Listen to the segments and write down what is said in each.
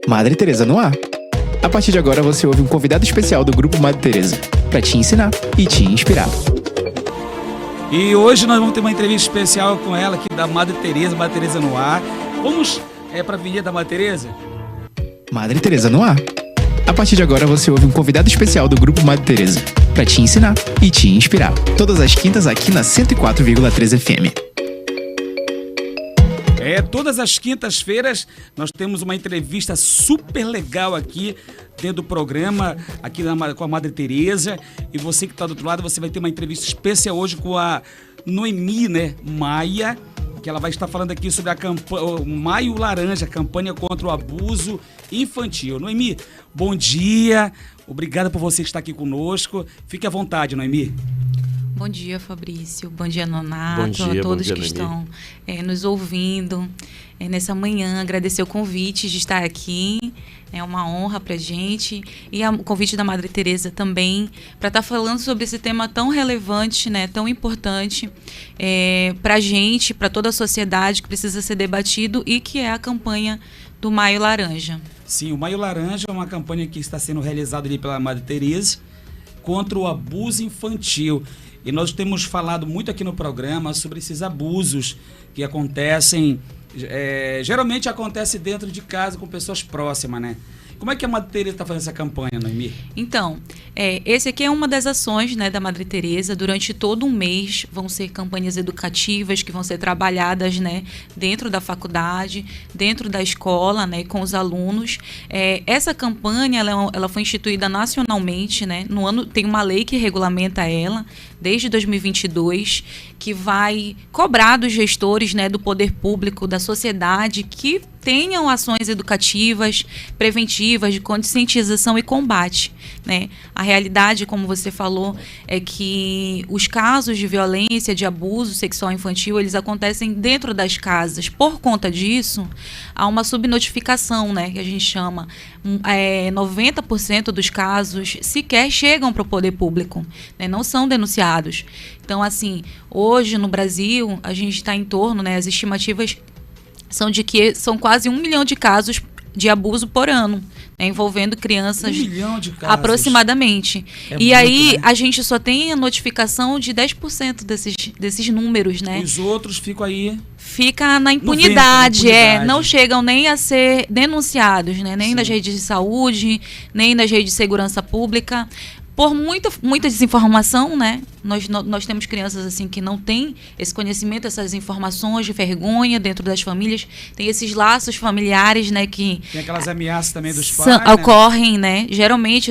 Madre Teresa no ar. A partir de agora você ouve um convidado especial do Grupo Madre Teresa, para te ensinar e te inspirar. E hoje nós vamos ter uma entrevista especial com ela aqui da Madre Teresa no ar. Vamos para a Avenida da Madre Teresa? Madre Teresa no ar. A partir de agora você ouve um convidado especial do Grupo Madre Teresa, para te ensinar e te inspirar. Todas as quintas aqui na 104,3 FM. Todas as quintas-feiras nós temos uma entrevista super legal aqui dentro do programa, aqui com a Madre Teresa. E você que está do outro lado, você vai ter uma entrevista especial hoje com a Noemi, Maia, que ela vai estar falando aqui sobre a campanha Maio Laranja, campanha contra o abuso infantil. Noemi, bom dia, obrigada por você estar aqui conosco. Fique à vontade, Noemi. Bom dia, Fabrício. Bom dia, Nonato. A todos que estão nos ouvindo nessa manhã. Agradecer o convite de estar aqui. É uma honra para a gente. E o convite da Madre Teresa também, para estar falando sobre esse tema tão relevante, tão importante para a gente, para toda a sociedade, que precisa ser debatido, e que é a campanha do Maio Laranja. Sim, o Maio Laranja é uma campanha que está sendo realizada ali pela Madre Teresa contra o abuso infantil. E nós temos falado muito aqui no programa sobre esses abusos que acontecem, geralmente acontece dentro de casa com pessoas próximas, Como é que a Madre Teresa está fazendo essa campanha, Noemi? Então, esse aqui é uma das ações da Madre Teresa. Durante todo um mês vão ser campanhas educativas que vão ser trabalhadas dentro da faculdade, dentro da escola, com os alunos. Essa campanha ela foi instituída nacionalmente, no ano, tem uma lei que regulamenta ela, desde 2022, que vai cobrar dos gestores, do poder público, da sociedade, que tenham ações educativas, preventivas, de conscientização e combate. A realidade, como você falou, é que os casos de violência, de abuso sexual infantil, eles acontecem dentro das casas. Por conta disso, há uma subnotificação, que a gente chama. 90% dos casos sequer chegam para o poder público, não são denunciados. Então, assim, hoje no Brasil, a gente está em torno, as estimativas são de que são quase 1 milhão de casos de abuso por ano, envolvendo crianças. 1 milhão de casos. Aproximadamente. E aí, a gente só tem a notificação de 10% desses números, Os outros ficam aí. Fica na impunidade, não chegam nem a ser denunciados, nem nas redes de saúde, nem nas redes de segurança pública. Por muita desinformação, nós temos crianças assim que não têm esse conhecimento, essas informações de vergonha dentro das famílias, tem esses laços familiares, que tem aquelas ameaças também dos pais, ocorrem, Geralmente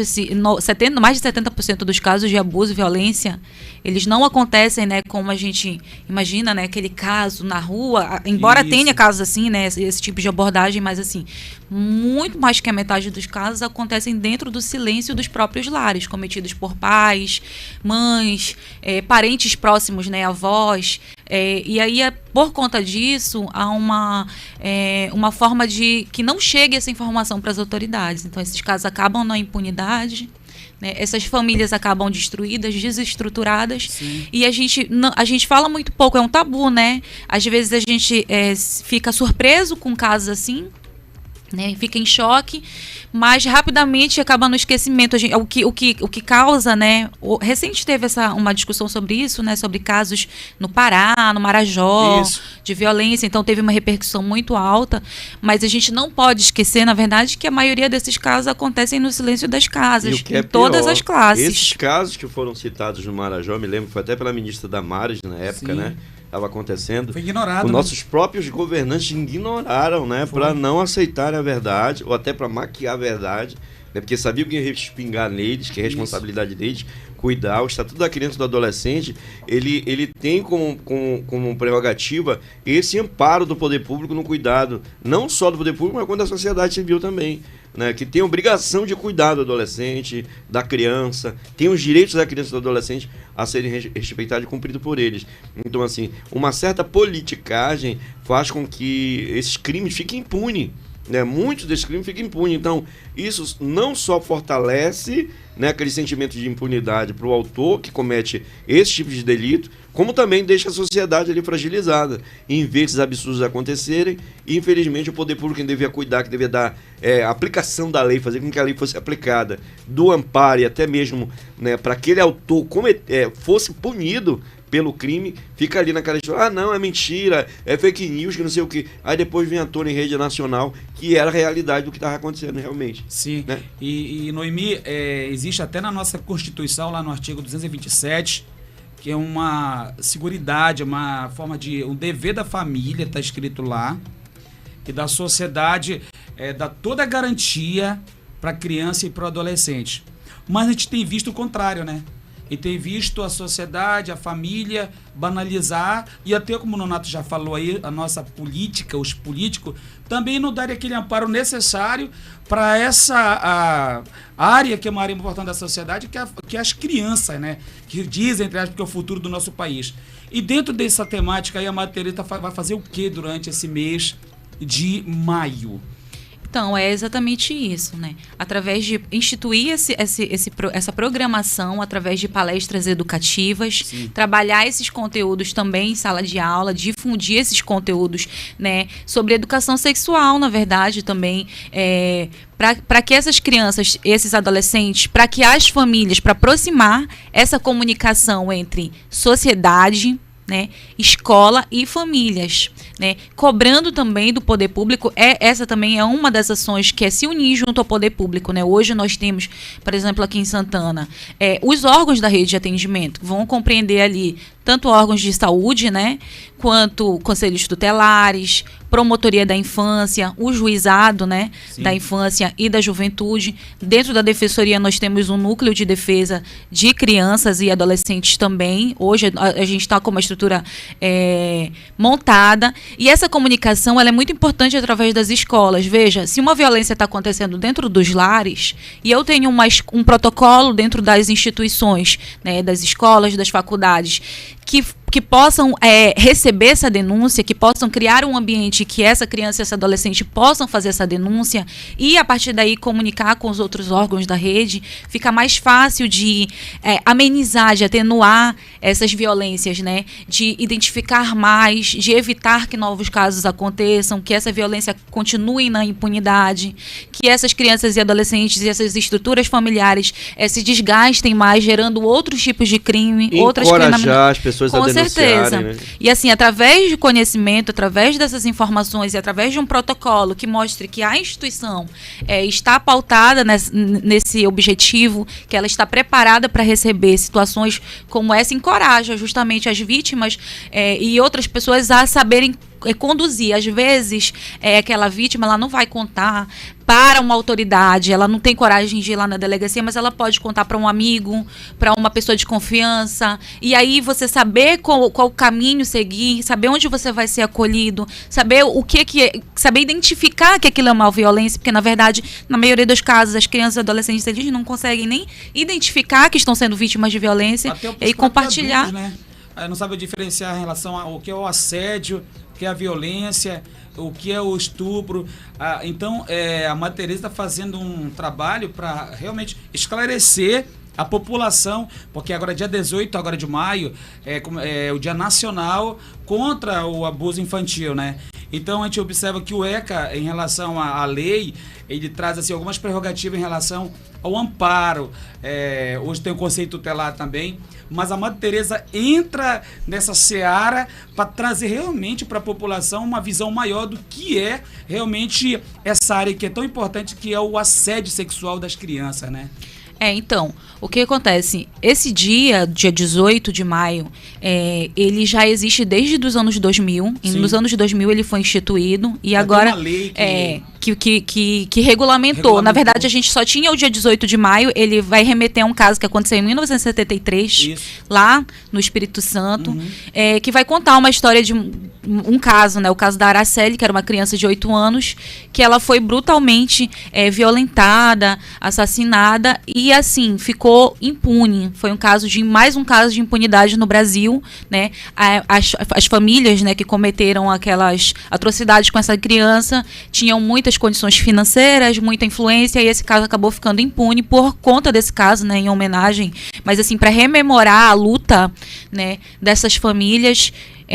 mais de 70% dos casos de abuso e violência, eles não acontecem, como a gente imagina, aquele caso na rua, embora tenha casos assim, esse tipo de abordagem, mas assim, muito mais que a metade dos casos acontecem dentro do silêncio dos próprios lares, cometidos por pais, mães, parentes próximos, avós. E aí, por conta disso, há uma forma de que não chegue essa informação para as autoridades. Então, esses casos acabam na impunidade. Essas famílias acabam destruídas, desestruturadas. Sim. E a gente fala muito pouco, é um tabu, Às vezes a gente fica surpreso com casos assim, fica em choque, mas rapidamente acaba no esquecimento. O que causa, recente teve uma discussão sobre isso, sobre casos no Pará, no Marajó, de violência, então teve uma repercussão muito alta, mas a gente não pode esquecer, na verdade, que a maioria desses casos acontecem no silêncio das casas, em todas as classes. Esses casos que foram citados no Marajó, me lembro, foi até pela ministra Damares na época, estava acontecendo. Foi ignorado. Os nossos próprios governantes ignoraram, para não aceitarem a verdade, ou até para maquiar a verdade, porque sabiam que ia respingar neles, que é a responsabilidade deles, cuidar. O Estatuto da Criança e do Adolescente, ele tem como prerrogativa esse amparo do poder público no cuidado, não só do poder público, mas quanto da sociedade civil também. Que tem a obrigação de cuidar do adolescente, da criança, tem os direitos da criança e do adolescente a serem respeitados e cumpridos por eles. Então, assim, uma certa politicagem faz com que esses crimes fiquem impunes. né, muitos desses crimes ficam impunes. Então, isso não só fortalece, né, aquele sentimento de impunidade para o autor que comete esse tipo de delito, como também deixa a sociedade ali fragilizada, em ver esses absurdos acontecerem. E, infelizmente, o poder público que devia cuidar, que devia dar aplicação da lei, fazer com que a lei fosse aplicada, do amparo e até mesmo, né, para aquele autor fosse punido pelo crime, fica ali naquela história, não, é mentira, é fake news, que não sei o que. Aí depois vem à tona em rede nacional, que era a realidade do que estava acontecendo realmente. Sim, né? E Noemi, existe até na nossa Constituição, lá no artigo 227, que é uma seguridade, uma forma de... um dever da família, está escrito lá, e da sociedade, dá toda a garantia para a criança e para o adolescente. Mas a gente tem visto o contrário, né? E tem visto a sociedade, a família banalizar, e até como o Nonato já falou aí, a nossa política, os políticos, também não darem aquele amparo necessário para essa área que é uma área importante da sociedade, que é as crianças, né? Que dizem, entre aspas, que é o futuro do nosso país. E dentro dessa temática aí, a Madre Teresa vai fazer o que durante esse mês de maio? Então, é exatamente isso, né? Através de instituir essa programação, através de palestras educativas, sim, trabalhar esses conteúdos também em sala de aula, difundir esses conteúdos, né, sobre educação sexual, na verdade, também, para que essas crianças, esses adolescentes, para que as famílias, para aproximar essa comunicação entre sociedade, né, escola e famílias, né, cobrando também do poder público. Essa também é uma das ações que é se unir junto ao poder público, né? Hoje nós temos, por exemplo, aqui em Santana, os órgãos da rede de atendimento vão compreender ali tanto órgãos de saúde, né, quanto conselhos tutelares, promotoria da infância, o juizado, né, da infância e da juventude. Dentro da defensoria nós temos um núcleo de defesa de crianças e adolescentes também. Hoje a gente está com uma estrutura montada, e essa comunicação ela é muito importante através das escolas. Veja, se uma violência está acontecendo dentro dos lares, e eu tenho um protocolo dentro das instituições, né, das escolas, das faculdades, que possam receber essa denúncia, que possam criar um ambiente que essa criança e essa adolescente possam fazer essa denúncia e, a partir daí, comunicar com os outros órgãos da rede, fica mais fácil de amenizar, de atenuar essas violências, né? De identificar mais, de evitar que novos casos aconteçam, que essa violência continue na impunidade, que essas crianças e adolescentes e essas estruturas familiares se desgastem mais, gerando outros tipos de crime, outras encorajar as pessoas a denunciarem. Com certeza. Né? E assim, através de conhecimento, através dessas informações e através de um protocolo que mostre que a instituição está pautada nesse objetivo, que ela está preparada para receber situações como essa, encoraja justamente as vítimas e outras pessoas a saberem conduzir. Às vezes, aquela vítima ela não vai contar para uma autoridade, ela não tem coragem de ir lá na delegacia, mas ela pode contar para um amigo, para uma pessoa de confiança, e aí você saber qual caminho seguir, saber onde você vai ser acolhido, saber saber identificar que aquilo é uma violência, porque na verdade, na maioria dos casos, as crianças e adolescentes eles não conseguem nem identificar que estão sendo vítimas de violência e compartilhar. Adultos, né? Não sabe diferenciar em relação ao que é o assédio, o que é a violência, o que é o estupro. Então, a Madre Teresa está fazendo um trabalho para realmente esclarecer a população, porque agora dia 18 agora de maio é o Dia Nacional contra o Abuso Infantil, né? Então a gente observa que o ECA, em relação à lei, ele traz assim, algumas prerrogativas em relação ao amparo. Hoje tem o conceito tutelar também, mas a Madre Teresa entra nessa seara para trazer realmente para a população uma visão maior do que é realmente essa área que é tão importante, que é o assédio sexual das crianças, né? Então, o que acontece? Esse dia 18 de maio, ele já existe desde os anos 2000. E nos anos 2000 ele foi instituído e agora uma lei que regulamentou. Na verdade, a gente só tinha o dia 18 de maio. Ele vai remeter a um caso que aconteceu em 1973, lá no Espírito Santo, que vai contar uma história de um caso, né? O caso da Araceli, que era uma criança de 8 anos, que ela foi brutalmente violentada, assassinada, e e assim, ficou impune. Foi mais um caso de impunidade no Brasil, né? As famílias, né, que cometeram aquelas atrocidades com essa criança tinham muitas condições financeiras, muita influência, e esse caso acabou ficando impune por conta desse caso, né, em homenagem, mas assim, para rememorar a luta, né, dessas famílias.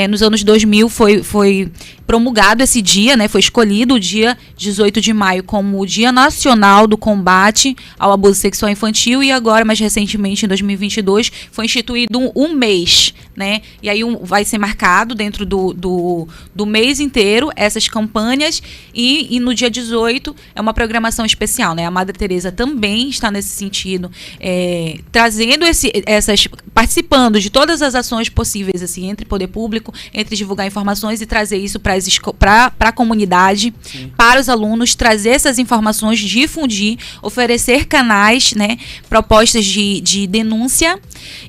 Nos anos 2000 foi promulgado esse dia, né? Foi escolhido o dia 18 de maio como o Dia Nacional do Combate ao Abuso Sexual Infantil, e agora, mais recentemente, em 2022, foi instituído um mês, né? E aí vai ser marcado dentro do mês inteiro essas campanhas, e no dia 18 é uma programação especial, né? A Madre Teresa também está nesse sentido, trazendo participando de todas as ações possíveis, assim, entre poder público, entre divulgar informações e trazer isso para a comunidade, sim, para os alunos, trazer essas informações, difundir, oferecer canais, né, propostas de denúncia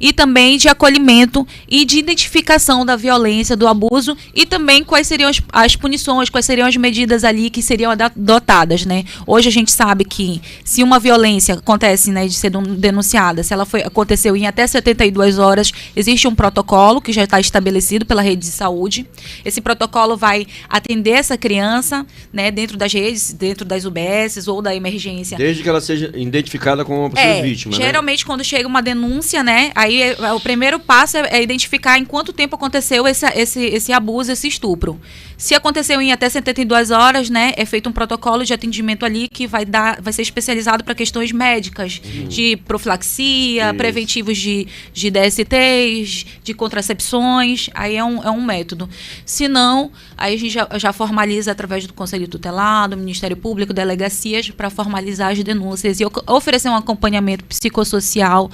e também de acolhimento e de identificação da violência, do abuso, e também quais seriam as punições, quais seriam as medidas ali que seriam adotadas, né? Hoje a gente sabe que se uma violência acontece, né, de ser denunciada, se ela aconteceu em até 72 horas, existe um protocolo que já está estabelecido pela rede de saúde. Esse protocolo vai atender essa criança, né, dentro das redes, dentro das UBSs ou da emergência. Desde que ela seja identificada como uma possível vítima. Geralmente, né, quando chega uma denúncia, né, aí o primeiro passo é identificar em quanto tempo aconteceu esse abuso, esse estupro. Se aconteceu em até 72 horas, né, é feito um protocolo de atendimento ali que vai ser especializado para questões médicas, de profilaxia, preventivos de DSTs, de contracepções. Aí é um método. Se não, aí a gente já formaliza através do Conselho Tutelar, do Ministério Público, delegacias, para formalizar as denúncias e oferecer um acompanhamento psicossocial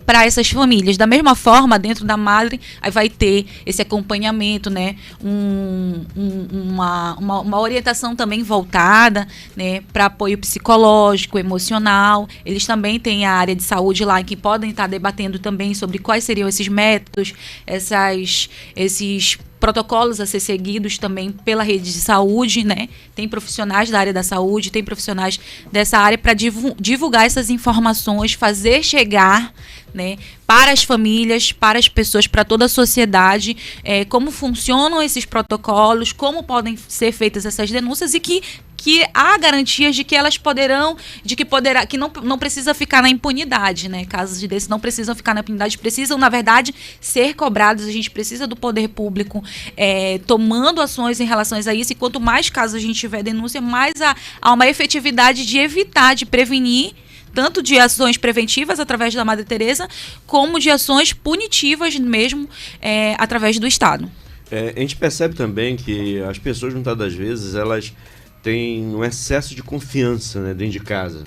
para essas famílias. Da mesma forma, dentro da Madre, aí vai ter esse acompanhamento, né, uma orientação também voltada, né, para apoio psicológico, emocional. Eles também têm a área de saúde lá, que podem estar debatendo também sobre quais seriam esses métodos, esses protocolos a ser seguidos também pela rede de saúde, né? Tem profissionais da área da saúde, tem profissionais dessa área para divulgar essas informações, fazer chegar, né, para as famílias, para as pessoas, para toda a sociedade, como funcionam esses protocolos, como podem ser feitas essas denúncias, e que há garantias de que elas que não precisa ficar na impunidade, né? Casos desses não precisam ficar na impunidade, precisam, na verdade, ser cobrados. A gente precisa do poder público tomando ações em relação a isso, e quanto mais casos a gente tiver denúncia, mais há uma efetividade de evitar, de prevenir, tanto de ações preventivas através da Madre Teresa, como de ações punitivas mesmo através do Estado. A gente percebe também que as pessoas, muitas das vezes, elas têm um excesso de confiança, né, dentro de casa,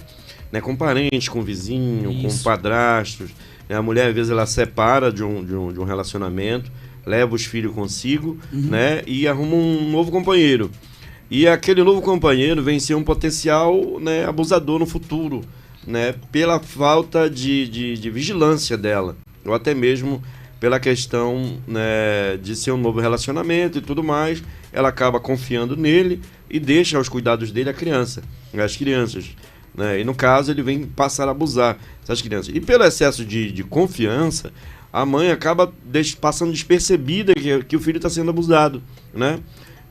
né, com parentes, com vizinho, com padrastos, né? A mulher, às vezes, ela separa de um relacionamento, leva os filhos consigo, né, e arruma um novo companheiro. E aquele novo companheiro vem ser um potencial, né, abusador no futuro, né, pela falta de vigilância dela, ou até mesmo pela questão, né, de ser um novo relacionamento e tudo mais. Ela acaba confiando nele e deixa aos cuidados dele as crianças, né, e no caso ele vem passar a abusar dessas crianças. E pelo excesso de confiança, a mãe acaba passando despercebida que o filho está sendo abusado, né?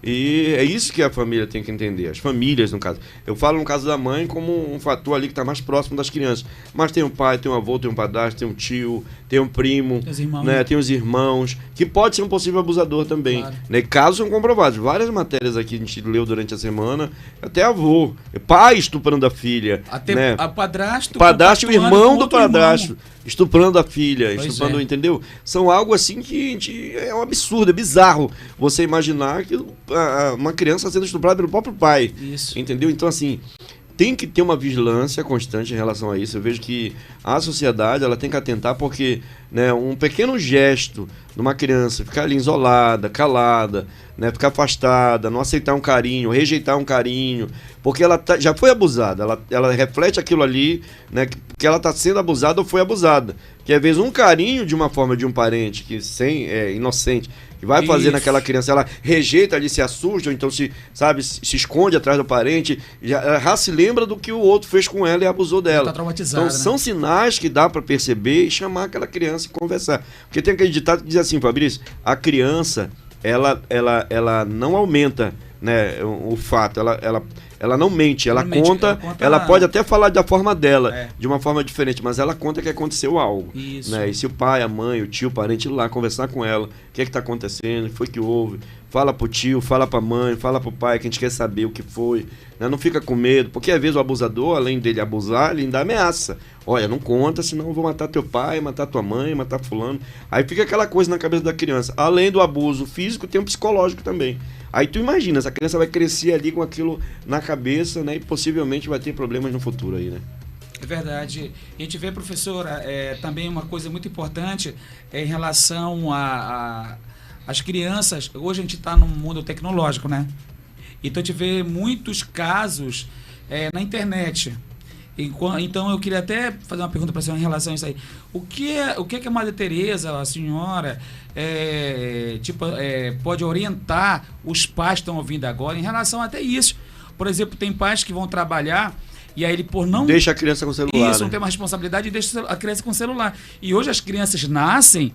E é isso que a família tem que entender, as famílias, no caso. Eu falo no caso da mãe como um fator ali que está mais próximo das crianças. Mas tem um pai, tem um avô, tem um padrasto, tem um tio, tem um primo, né? Tem os irmãos, que pode ser um possível abusador também. Claro. Né? Casos são comprovados. Várias matérias aqui a gente leu durante a semana, até avô, pai estuprando a filha. Até né? a padrasto e o irmão do padrasto. Estuprando a filha, entendeu? São algo assim que é um absurdo, é bizarro você imaginar que uma criança sendo estuprada pelo próprio pai. Isso. Entendeu? Então, assim, tem que ter uma vigilância constante em relação a isso. Eu vejo que a sociedade, ela tem que atentar, porque, né, um pequeno gesto de uma criança ficar ali isolada, calada, né, ficar afastada, não aceitar um carinho, rejeitar um carinho, porque ela já foi abusada, ela reflete aquilo ali, né, que ela está sendo abusada ou foi abusada. Que às vezes um carinho de uma forma de um parente que inocente, que vai fazer naquela criança, ela rejeita ali, se assusta, ou então se esconde atrás do parente, já se lembra do que o outro fez com ela e abusou dela. Tá traumatizada, então são sinais que dá para perceber e chamar aquela criança e conversar. Porque tem aquele ditado que diz assim, Fabrício, a criança, ela não aumenta, né, o fato, ela não mente, ela conta, ela pode até falar da forma dela, de uma forma diferente, mas ela conta que aconteceu algo. Isso. Né? E se o pai, a mãe, o tio, o parente ir lá conversar com ela, o que é que está acontecendo, o que foi que houve, fala pro tio, fala pra mãe, fala pro pai, que a gente quer saber o que foi, né? Não fica com medo, porque às vezes o abusador, além dele abusar, ele ainda ameaça. Olha, não conta, senão eu vou matar teu pai, matar tua mãe, matar fulano. Aí fica aquela coisa na cabeça da criança. Além do abuso físico, tem o psicológico também. Aí tu imagina, essa criança vai crescer ali com aquilo na cabeça, né? E possivelmente vai ter problemas no futuro aí, né? É verdade. A gente vê, professora, também uma coisa muito importante em relação às crianças. Hoje a gente está num mundo tecnológico, né? Então a gente vê muitos casos na internet. Então eu queria até fazer uma pergunta para a senhora em relação a isso aí. O que a Madre Teresa, a senhora, pode orientar os pais que estão ouvindo agora em relação até isso? Por exemplo, tem pais que vão trabalhar e aí ele por não... Deixa a criança com o celular. Isso, não tem uma responsabilidade e deixa a criança com o celular. E hoje as crianças nascem...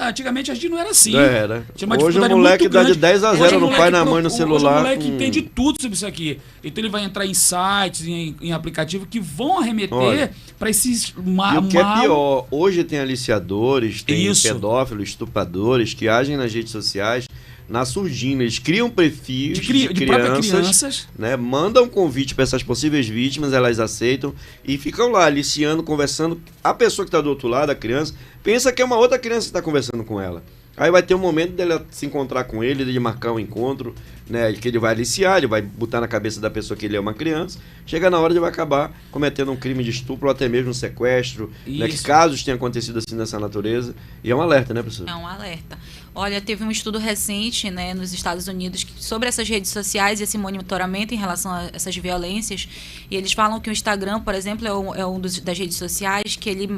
Antigamente a gente não era assim. Era. Hoje o moleque dá de 10-0 no pai e na mãe no celular. Hoje o moleque entende tudo sobre isso aqui. Então ele vai entrar em sites, em aplicativos que vão arremeter para esses E o que é pior, hoje tem aliciadores, tem pedófilos, estupradores que agem nas redes sociais na surdina. Eles criam perfis de crianças, né, mandam um convite para essas possíveis vítimas, elas aceitam e ficam lá aliciando, conversando. A pessoa que está do outro lado, a criança, pensa que é uma outra criança que está conversando com ela. Aí vai ter um momento dela se encontrar com ele, de marcar um encontro, né, que ele vai aliciar, ele vai botar na cabeça da pessoa que ele é uma criança. Chega na hora, ele vai acabar cometendo um crime de estupro ou até mesmo um sequestro, né, que casos tenham acontecido assim nessa natureza. E é um alerta, né, professor? É um alerta. Olha, teve um estudo recente, né, nos Estados Unidos sobre essas redes sociais e esse monitoramento em relação a essas violências. E eles falam que o Instagram, por exemplo, é um das redes sociais que ele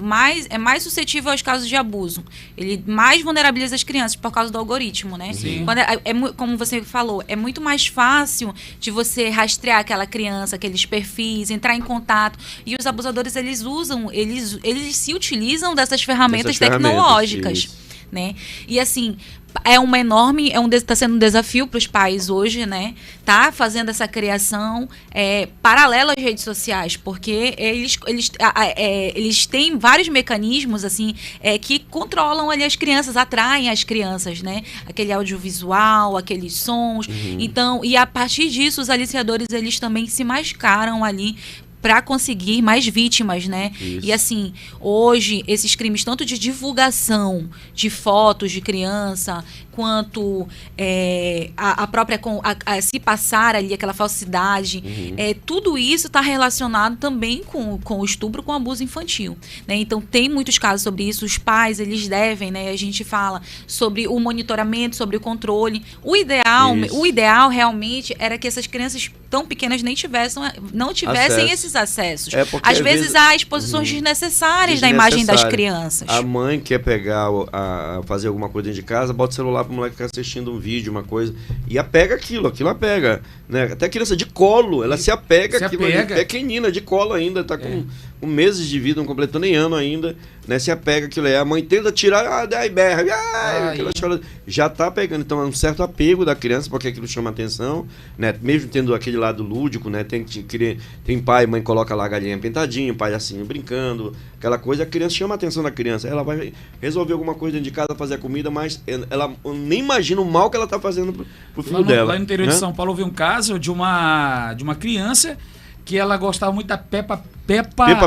é mais suscetível aos casos de abuso. Ele mais vulnerabiliza as crianças por causa do algoritmo, né? Sim. Como você falou, é muito mais fácil de você rastrear aquela criança, aqueles perfis, entrar em contato. E os abusadores, eles se utilizam dessas ferramentas tecnológicas. Né? E assim, está sendo um desafio para os pais hoje, né? Tá fazendo essa criação paralela às redes sociais, porque eles têm vários mecanismos assim que controlam ali as crianças, atraem as crianças, né? Aquele audiovisual, aqueles sons. Então, e a partir disso, os aliciadores, eles também se mascaram ali para conseguir mais vítimas, né? Isso. E assim, hoje, esses crimes, tanto de divulgação de fotos de criança, quanto a própria se passar ali aquela falsidade, tudo isso está relacionado também com o estupro, com o abuso infantil, né? Então tem muitos casos sobre isso. Os pais, eles devem, né? A gente fala sobre o monitoramento, sobre o controle. O ideal realmente era que essas crianças tão pequenas não tivessem esses acessos. Às vezes há exposições desnecessárias da imagem das crianças. A mãe quer pegar, fazer alguma coisa dentro de casa, bota o celular para o moleque ficar assistindo um vídeo, uma coisa, e apega aquilo apega, né? Até criança de colo, ela se apega àquilo, pequenina, de colo ainda, tá com meses de vida, não completou nem ano ainda, né? Se apega aquilo aí, a mãe tenta tirar, daí berra, aquela chora, já tá pegando. Então é um certo apego da criança, porque aquilo chama atenção, né? Mesmo tendo aquele lado lúdico, né? Tem pai, mãe coloca lá a galinha pintadinha, o palhacinho brincando, aquela coisa, a criança chama a atenção da criança, ela vai resolver alguma coisa dentro de casa, fazer a comida, mas ela nem imagina o mal que ela tá fazendo pro filho dela. Lá no interior de São Paulo houve um caso de uma criança que ela gostava muito da Peppa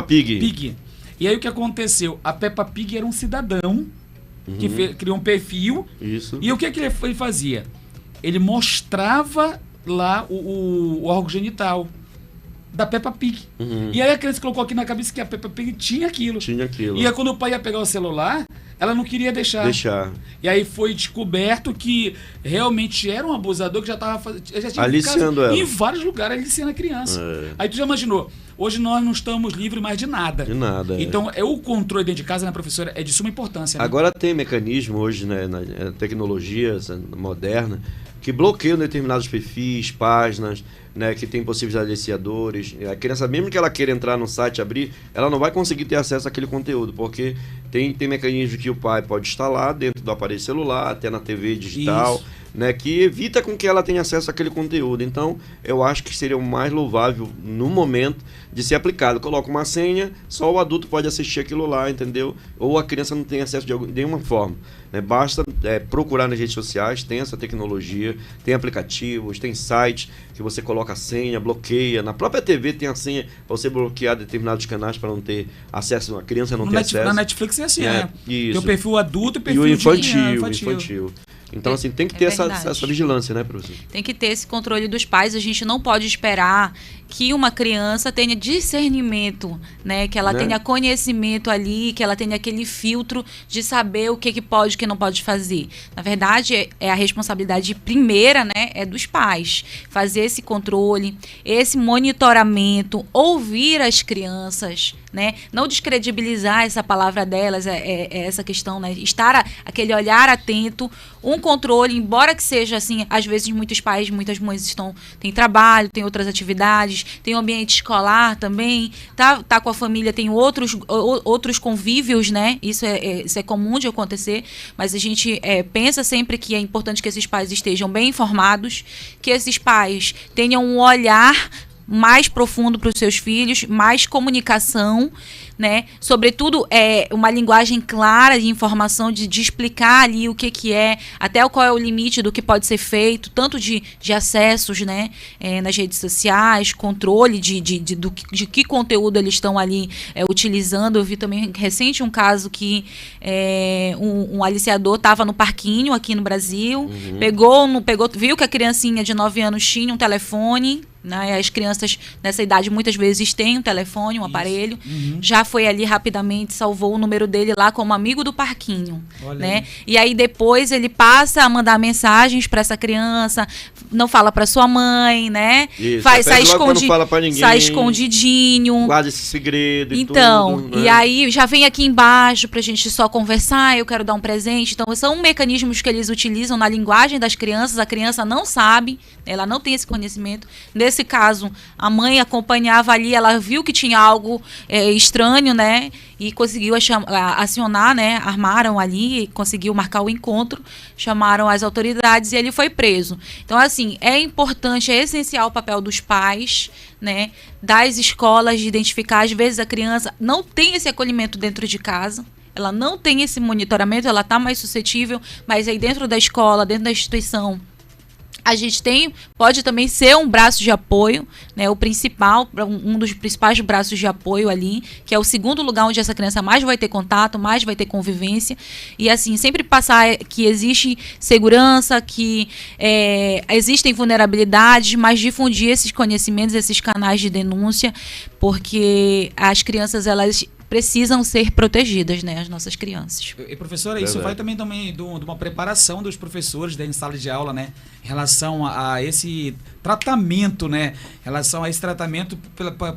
Pig. E aí o que aconteceu? A Peppa Pig era um cidadão que criou um perfil. Isso. E o que ele fazia? Ele mostrava lá o órgão genital da Peppa Pig. E aí a criança colocou aqui na cabeça que a Peppa Pig tinha aquilo. E aí quando o pai ia pegar o celular, ela não queria deixar. E aí foi descoberto que realmente era um abusador que já tinha aliciando ela em vários lugares, aliciando a criança. Aí tu já imaginou, hoje nós não estamos livres mais de nada. Então, o controle dentro de casa, né, professora, é de suma importância. Né? Agora tem mecanismo hoje, né, na tecnologia moderna, que bloqueiam determinados perfis, páginas, né, que tem possíveis aliciadores. A criança, mesmo que ela queira entrar no site, abrir, ela não vai conseguir ter acesso àquele conteúdo, porque tem mecanismo que o pai pode instalar dentro do aparelho celular, até na TV digital, né, que evita com que ela tenha acesso àquele conteúdo. Então, eu acho que seria o mais louvável, no momento, de ser aplicado. Coloca uma senha, só o adulto pode assistir aquilo lá, entendeu? Ou a criança não tem acesso de nenhuma forma. Né? Basta procurar nas redes sociais, tem essa tecnologia, tem aplicativos, tem sites que você coloca a senha, bloqueia. Na própria TV tem a senha para você bloquear determinados canais para não ter acesso, a criança não ter acesso. Na Netflix é assim, né? Isso. Tem o perfil adulto e o perfil infantil. Então, assim, tem que ter essa vigilância, né, professor? Tem que ter esse controle dos pais. A gente não pode esperar que uma criança tenha discernimento, né? Que ela tenha conhecimento ali, que ela tenha aquele filtro de saber o que pode e o que não pode fazer. Na verdade, a responsabilidade primeira, né, é dos pais. Fazer esse controle, esse monitoramento, ouvir as crianças, né? Não descredibilizar essa palavra delas, é essa questão, né? Estar aquele olhar atento, um controle, embora que seja assim, às vezes muitos pais, muitas mães têm trabalho, têm outras atividades, tem um ambiente escolar também, tá com a família, tem outros convívios, né? Isso é comum de acontecer, mas a gente pensa sempre que é importante que esses pais estejam bem informados, que esses pais tenham um olhar mais profundo para os seus filhos, mais comunicação, né? Sobretudo, uma linguagem clara de informação, de explicar ali o que é, até qual é o limite do que pode ser feito, tanto de acessos, né? Nas redes sociais, controle de que conteúdo eles estão ali utilizando. Eu vi também recente um caso que um aliciador estava no parquinho aqui no Brasil, viu que a criancinha de 9 anos tinha um telefone, né? As crianças nessa idade muitas vezes têm um telefone, um aparelho. Já foi ali rapidamente, salvou o número dele lá como amigo do parquinho, né? E aí depois ele passa a mandar mensagens para essa criança, não fala para sua mãe, né? Isso, sai escondidinho, guarda esse segredo e então, tudo, né? E aí já vem aqui embaixo pra gente só conversar, eu quero dar um presente. Então são mecanismos que eles utilizam na linguagem das crianças, a criança não sabe, ela não tem esse conhecimento. Nesse caso, a mãe acompanhava ali, ela viu que tinha algo estranho, né? E conseguiu acionar, né? Armaram ali, conseguiu marcar o encontro, chamaram as autoridades e ele foi preso. Então, assim, é importante, é essencial o papel dos pais, né? Das escolas, de identificar. Às vezes a criança não tem esse acolhimento dentro de casa, ela não tem esse monitoramento, ela está mais suscetível, mas aí dentro da escola, dentro da instituição, a gente pode também ser um braço de apoio, né, um dos principais braços de apoio ali, que é o segundo lugar onde essa criança mais vai ter contato, mais vai ter convivência, e assim, sempre passar que existe segurança, que existem vulnerabilidades, mas difundir esses conhecimentos, esses canais de denúncia, porque as crianças, elas precisam ser protegidas, né, as nossas crianças. E professora, isso vai também de uma preparação dos professores em sala de aula, né, em relação a esse tratamento, né, em relação a esse tratamento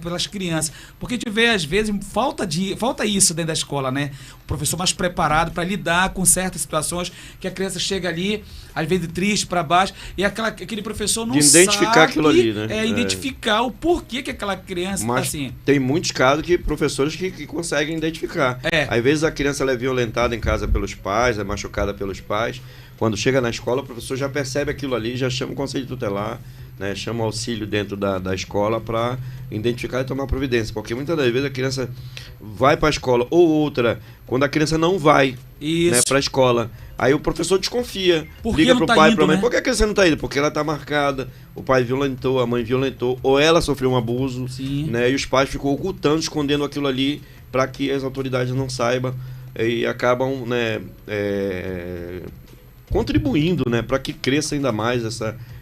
pelas crianças, porque a gente vê às vezes falta isso dentro da escola, né, o professor mais preparado para lidar com certas situações que a criança chega ali, às vezes triste, para baixo, e aquele professor não sabe identificar aquilo ali, né? Identificar o porquê que aquela criança está assim. Tem muitos casos que professores que conseguem identificar. Às vezes a criança é violentada em casa pelos pais, é machucada pelos pais. Quando chega na escola, o professor já percebe aquilo ali, já chama o conselho tutelar, né, chama o auxílio dentro da escola para identificar e tomar providência. Porque muitas das vezes a criança vai para a escola, ou outra, quando a criança não vai, né, para a escola, aí o professor desconfia, liga para o pai e para a mãe, por que a criança não está indo? Porque ela está marcada, o pai violentou, a mãe violentou, ou ela sofreu um abuso, né, e os pais ficam ocultando, escondendo aquilo ali para que as autoridades não saibam e acabam, né, contribuindo, né, para que cresça ainda mais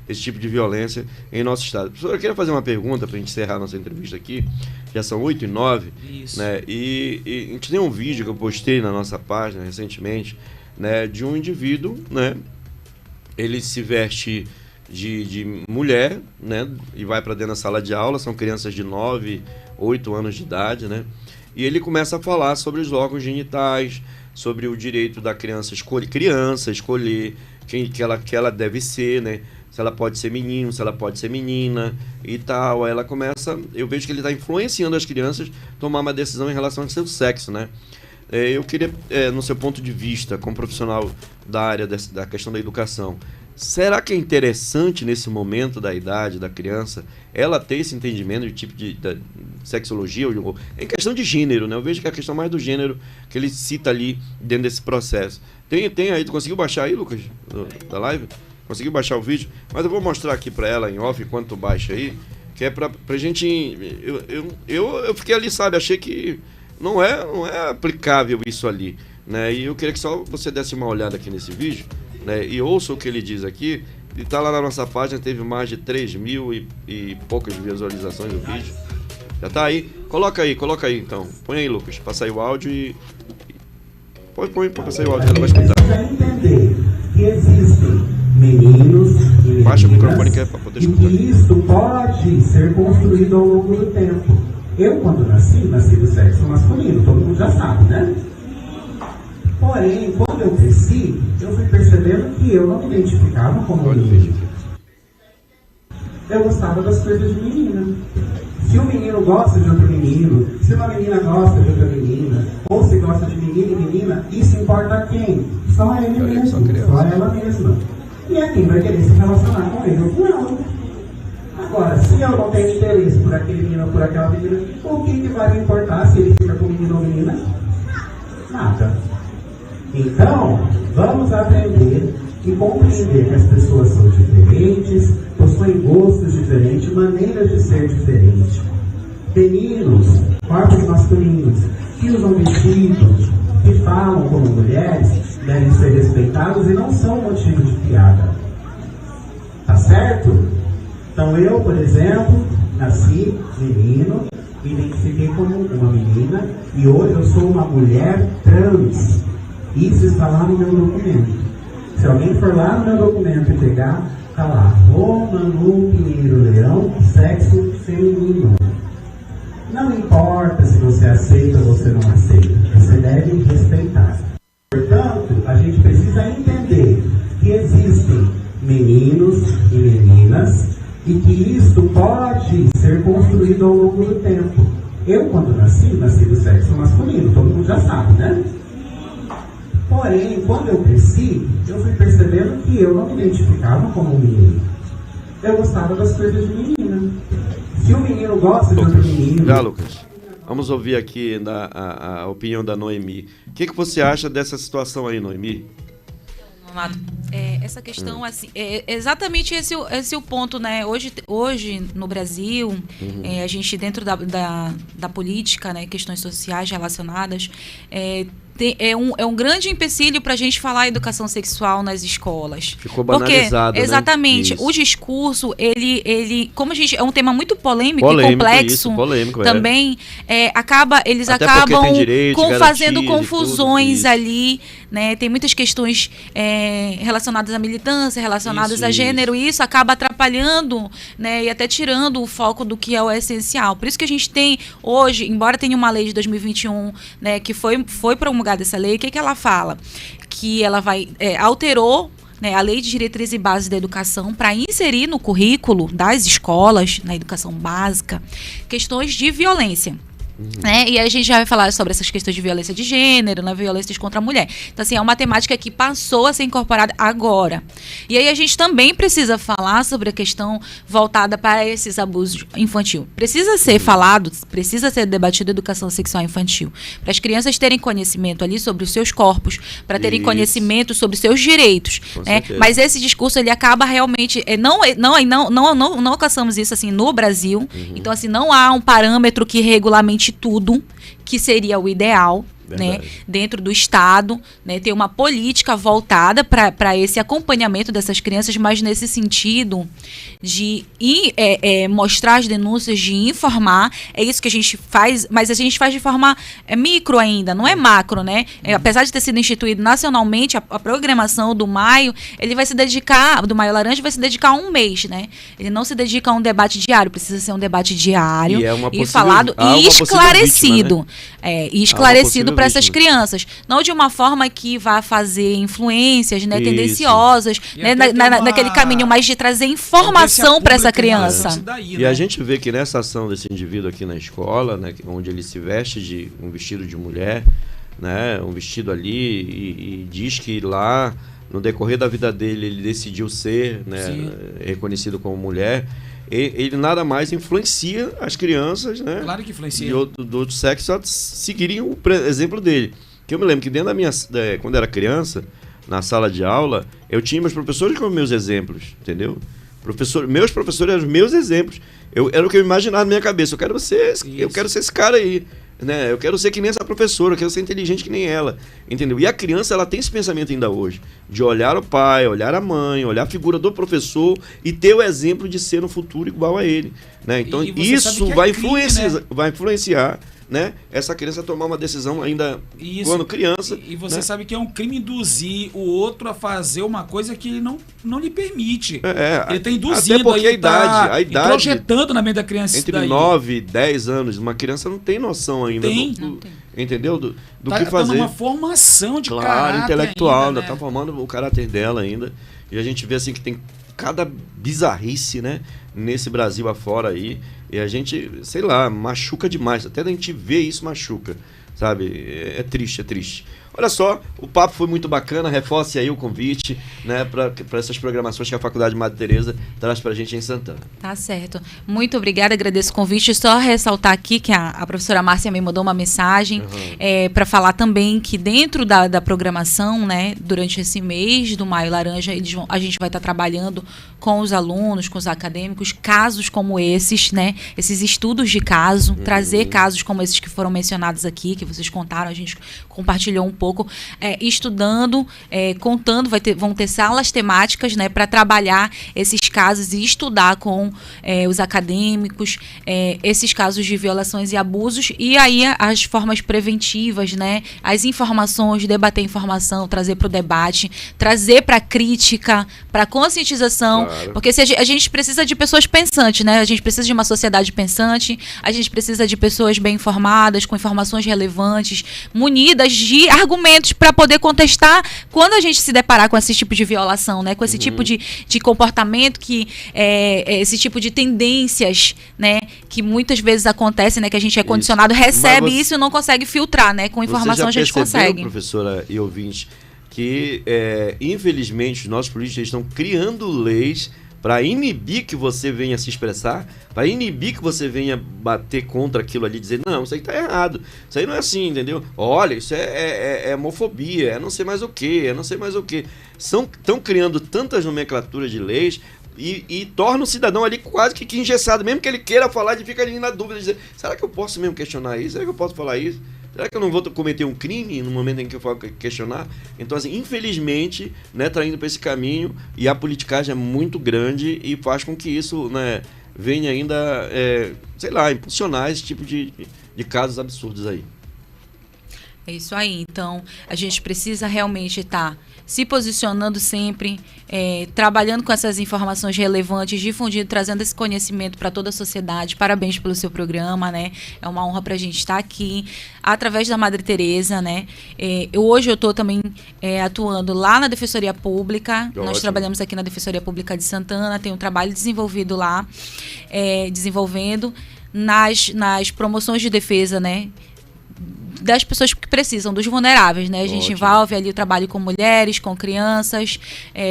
esse tipo de violência em nosso estado. Professor, eu queria fazer uma pergunta para a gente encerrar nossa entrevista aqui. já são 8h09, Isso. né? E a gente tem um vídeo que eu postei na nossa página recentemente, né, de um indivíduo, né? Ele se veste de mulher, né? E vai para dentro da sala de aula, são crianças de 9, 8 anos de idade, né? E ele começa a falar sobre os órgãos genitais, sobre o direito da criança escolher quem que ela deve ser, né? Se ela pode ser menino, se ela pode ser menina e tal. Aí ela começa, eu vejo que ele está influenciando as crianças a tomar uma decisão em relação ao seu sexo, né? Eu queria, no seu ponto de vista, como profissional da área da questão da educação, será que é interessante nesse momento da idade da criança ela ter esse entendimento de tipo de sexologia ou em questão de gênero, né? Eu vejo que é a questão mais do gênero que ele cita ali dentro desse processo. Tem aí, tu conseguiu baixar aí, Lucas, da live? Conseguiu baixar o vídeo? Mas eu vou mostrar aqui pra ela em off enquanto tu baixa aí, que é pra gente... Eu fiquei ali, sabe, achei que não é aplicável isso ali, né? E eu queria que só você desse uma olhada aqui nesse vídeo, né? E ouça o que ele diz aqui. Ele tá lá na nossa página, teve mais de 3.000 e poucas visualizações do vídeo. Já tá aí? Coloca aí então. Põe aí, Lucas, pra sair o áudio e... Põe pra sair o áudio, ela vai escutar. Para entender que existem meninos e meninas, Baixa o microfone que é pra poder escutar. e que isso pode ser construído ao longo do tempo. Eu, quando nasci do sexo masculino, todo mundo já sabe, né? Porém, quando eu cresci, eu fui percebendo que eu não me identificava como menino. Eu gostava das coisas de menina. Se um menino gosta de outro menino, se uma menina gosta de outra menina, ou se gosta de menino e menina, isso importa a quem? Só a ele mesmo, só a ela mesma. E é quem vai querer se relacionar com ele ou com ela. Agora, se eu não tenho interesse por aquele menino ou por aquela menina, o que vai me importar se ele fica com menino ou menina? Nada. Então, vamos aprender e compreender que as pessoas são diferentes, possuem gostos diferentes, maneiras de ser diferentes. Meninos, corpos masculinos, que usam vestidos, que falam como mulheres, devem ser respeitados e não são motivo de piada. Tá certo? Então eu, por exemplo, nasci menino, me identifiquei como uma menina e hoje eu sou uma mulher trans. Isso está lá no meu documento. Se alguém for lá no meu documento e pegar, está lá, Manu Pinheiro Leão, sexo feminino. Não importa se você aceita ou você não aceita, você deve respeitar. Portanto, a gente precisa entender que existem meninos e meninas e que isso pode ser construído ao longo do tempo. Eu, quando nasci do sexo masculino, todo mundo já sabe, né? Porém, quando eu cresci, eu fui percebendo que eu não me identificava como menino. Eu gostava das coisas de menina. Se um menino gosta de outro menino... Já, Lucas, vamos ouvir aqui a opinião da Noemi. O que você acha dessa situação aí, Noemi? Essa questão, assim, exatamente esse o ponto, né? Hoje no Brasil, a gente dentro da política, né, questões sociais relacionadas, é um grande empecilho para a gente falar educação sexual nas escolas. Ficou banalizado, porque, exatamente, né? o discurso, ele como a gente é um tema muito polêmico e complexo, polêmico, também eles até acabam direito, fazendo confusões tudo, ali, né? Tem muitas questões relacionadas à militância, relacionadas a gênero, e isso acaba atrapalhando, né, e até tirando o foco do que é o essencial. Por isso que a gente tem hoje, embora tenha uma lei de 2021, né, que foi promulgada essa lei, o que ela fala? Que ela alterou, né, a Lei de Diretrizes e Bases da Educação para inserir no currículo das escolas, na educação básica, questões de violência. Né? E aí a gente já vai falar sobre essas questões de violência de gênero, né, violências contra a mulher. Então, assim, é uma temática que passou a ser incorporada agora. E aí a gente também precisa falar sobre a questão voltada para esses abusos infantil. Precisa ser falado, precisa ser debatido educação sexual infantil. Para as crianças terem conhecimento ali sobre os seus corpos, para terem conhecimento sobre os seus direitos. Né? Mas esse discurso, ele acaba realmente... Não alcançamos isso, assim, no Brasil. Então, assim, não há um parâmetro que regulamente tudo, que seria o ideal, né, dentro do Estado, né, ter uma política voltada para esse acompanhamento dessas crianças, mas nesse sentido de mostrar as denúncias, de informar. É isso que a gente faz, mas a gente faz de forma micro ainda, não é macro, né? Apesar de ter sido instituído nacionalmente, a programação do Maio, ele vai se dedicar, do Maio Laranja, vai se dedicar a um mês, né? Ele não se dedica a um debate diário, precisa ser um debate diário e falado e esclarecido. E esclarecido para essas crianças. Não de uma forma que vá fazer influências, né, tendenciosas, né, naquele caminho mais de trazer informação para essa criança. E a gente vê que nessa ação desse indivíduo aqui na escola, né, onde ele se veste de um vestido de mulher, né, um vestido ali, e diz que lá, no decorrer da vida dele, ele decidiu ser, né, reconhecido como mulher. Ele nada mais influencia as crianças, né? Claro que influencia. Do outro sexo a seguirem o exemplo dele. Que eu me lembro que dentro da minha, quando eu era criança, na sala de aula, eu tinha meus professores como meus exemplos, entendeu? Meus professores eram os meus exemplos. Era o que eu imaginava na minha cabeça. Eu quero ser esse cara aí, né? Eu quero ser que nem essa professora, eu quero ser inteligente que nem ela, entendeu? E a criança, ela tem esse pensamento ainda hoje, de olhar o pai, olhar a mãe, olhar a figura do professor e ter o exemplo de ser no futuro igual a ele, né? Então isso vai influenciar, né, essa criança a tomar uma decisão ainda quando criança. E você, né, sabe que é um crime induzir o outro a fazer uma coisa que ele não lhe permite. Ele está induzindo, até porque a idade projetando na mente da criança. Entre 9 e 10 anos, uma criança não tem noção ainda entendeu? Do que fazer. Tá numa formação de caráter intelectual, ainda, né? Tá formando o caráter dela ainda. E a gente vê assim que tem cada bizarrice, né, nesse Brasil afora aí. E a gente, sei lá, machuca demais. Até a gente ver isso machuca, sabe? É triste, é triste. Olha só, o papo foi muito bacana. Reforce aí o convite, né, para essas programações que a Faculdade Madre Teresa traz para a gente em Santana. Tá certo. Muito obrigada, agradeço o convite. Só ressaltar aqui que a professora Márcia me mandou uma mensagem para falar também que dentro da programação, né, durante esse mês do Maio Laranja, a gente vai estar trabalhando com os alunos, com os acadêmicos, casos como esses, né, esses estudos de caso, trazer casos como esses que foram mencionados aqui, que vocês contaram, a gente compartilhou um pouco, estudando, contando, vão ter salas temáticas, né, para trabalhar esses casos e estudar com os acadêmicos esses casos de violações e abusos, e aí as formas preventivas, né, as informações, debater informação, trazer para o debate, trazer para a crítica, para a conscientização, porque se a gente precisa de pessoas pensantes, né, a gente precisa de uma sociedade pensante, a gente precisa de pessoas bem informadas, com informações relevantes, munidas de argumentos para poder contestar quando a gente se deparar com esse tipo de violação, né? Com esse tipo de comportamento, esse tipo de tendências, né? Que muitas vezes acontece, né? Que a gente é condicionado, recebe isso e não consegue filtrar, né? Com informação a gente consegue. Professora e ouvinte, que infelizmente os nossos políticos estão criando leis para inibir que você venha se expressar, para inibir que você venha bater contra aquilo ali, dizer, não, isso aí tá errado, isso aí não é assim, entendeu? Olha, isso é homofobia, é não sei mais o que, Estão criando tantas nomenclaturas de leis e torna o cidadão ali quase que engessado, mesmo que ele queira falar, ele fica ali na dúvida, dizer, será que eu posso mesmo questionar isso? Será que eu posso falar isso? Será que eu não vou cometer um crime no momento em que eu for questionar? Então, assim, infelizmente, né, tá indo para esse caminho e a politicagem é muito grande e faz com que isso, né, venha ainda, sei lá, impulsionar esse tipo de casos absurdos aí. É isso aí. Então, a gente precisa realmente estar se posicionando sempre, trabalhando com essas informações relevantes, difundindo, trazendo esse conhecimento para toda a sociedade. Parabéns pelo seu programa, né? É uma honra para a gente estar aqui, através da Madre Teresa, né? Hoje eu estou também atuando lá na Defensoria Pública. Nós trabalhamos aqui na Defensoria Pública de Santana, tem um trabalho desenvolvido lá, desenvolvendo nas promoções de defesa, né? Das pessoas que precisam, dos vulneráveis, né? A gente envolve ali o trabalho com mulheres, com crianças,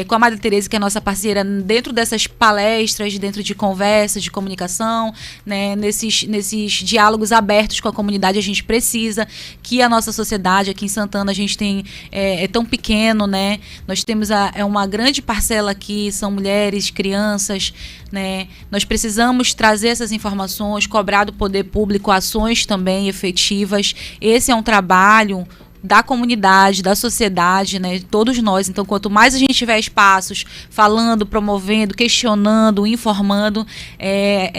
com a Madre Teresa, que é a nossa parceira, dentro dessas palestras, dentro de conversas, de comunicação, né? Nesses diálogos abertos com a comunidade, a gente precisa que a nossa sociedade aqui em Santana, a gente tem, é tão pequeno, né? Nós temos uma grande parcela aqui, são mulheres, crianças, né? Nós precisamos trazer essas informações, cobrar do poder público ações também efetivas. Esse é um trabalho da comunidade, da sociedade, né, de todos nós. Então, quanto mais a gente tiver espaços falando, promovendo, questionando, informando,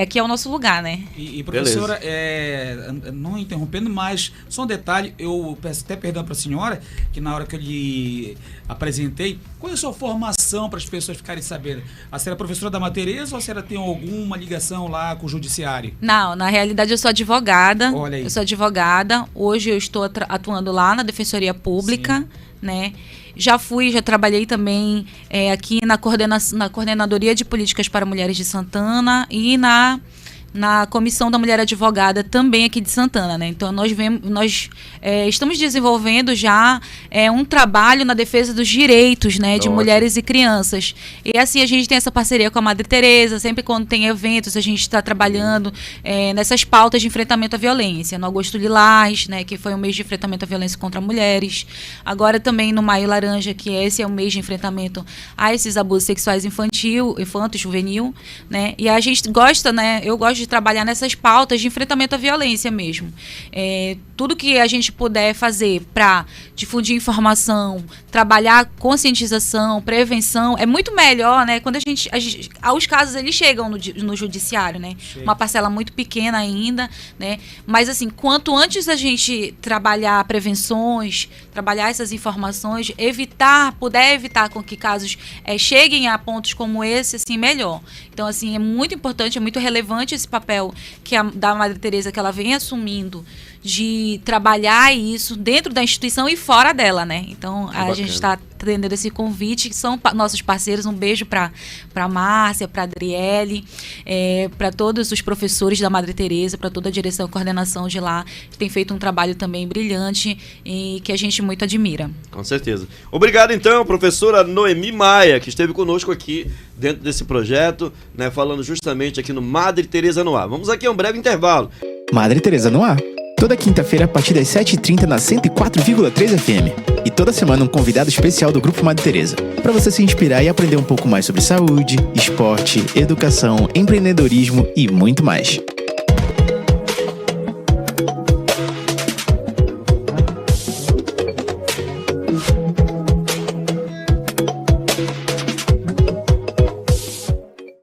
aqui é o nosso lugar, né? E professora, não interrompendo, mas só um detalhe, eu peço até perdão para a senhora, que na hora que eu lhe apresentei, qual é a sua formação para as pessoas ficarem sabendo? A senhora é professora da Madre Teresa ou a senhora tem alguma ligação lá com o judiciário? Não, na realidade eu sou advogada. Olha aí. Eu sou advogada. Hoje eu estou atuando lá na Defensoria Pública, né? Já trabalhei também aqui na Coordenadoria de Políticas para Mulheres de Santana e na Comissão da Mulher Advogada também aqui de Santana, né? Então nós estamos desenvolvendo já um trabalho na defesa dos direitos, né, de mulheres e crianças. E assim a gente tem essa parceria com a Madre Teresa, sempre quando tem eventos a gente está trabalhando nessas pautas de enfrentamento à violência. No Agosto Lilás, né, que foi um mês de enfrentamento à violência contra mulheres. Agora também no Maio Laranja, que esse é o mês de enfrentamento a esses abusos sexuais infantil e juvenil, né? E a gente gosta, né? Eu gosto de trabalhar nessas pautas de enfrentamento à violência mesmo. Tudo que a gente puder fazer para difundir informação, trabalhar conscientização, prevenção, é muito melhor, né? Quando os casos eles chegam no judiciário, né? Sim. Uma parcela muito pequena ainda, né? Mas assim, quanto antes a gente trabalhar prevenções, trabalhar essas informações, puder evitar com que casos cheguem a pontos como esse, assim, melhor. Então, assim, é muito importante, é muito relevante esse papel da Madre Teresa que ela vem assumindo de trabalhar isso dentro da instituição e fora dela, né? Então, a gente está atendendo esse convite, que são nossos parceiros. Um beijo para Márcia, para Adriele, para todos os professores da Madre Teresa, para toda a direção e coordenação de lá, que tem feito um trabalho também brilhante e que a gente muito admira. Com certeza. Obrigado, então, professora Noemi Maia, que esteve conosco aqui dentro desse projeto, né, falando justamente aqui no Madre Teresa no Ar. Vamos aqui a um breve intervalo. Madre Teresa no Ar. Toda quinta-feira a partir das 7h30 na 104,3 FM. E toda semana um convidado especial do Grupo Madre Teresa. Para você se inspirar e aprender um pouco mais sobre saúde, esporte, educação, empreendedorismo e muito mais.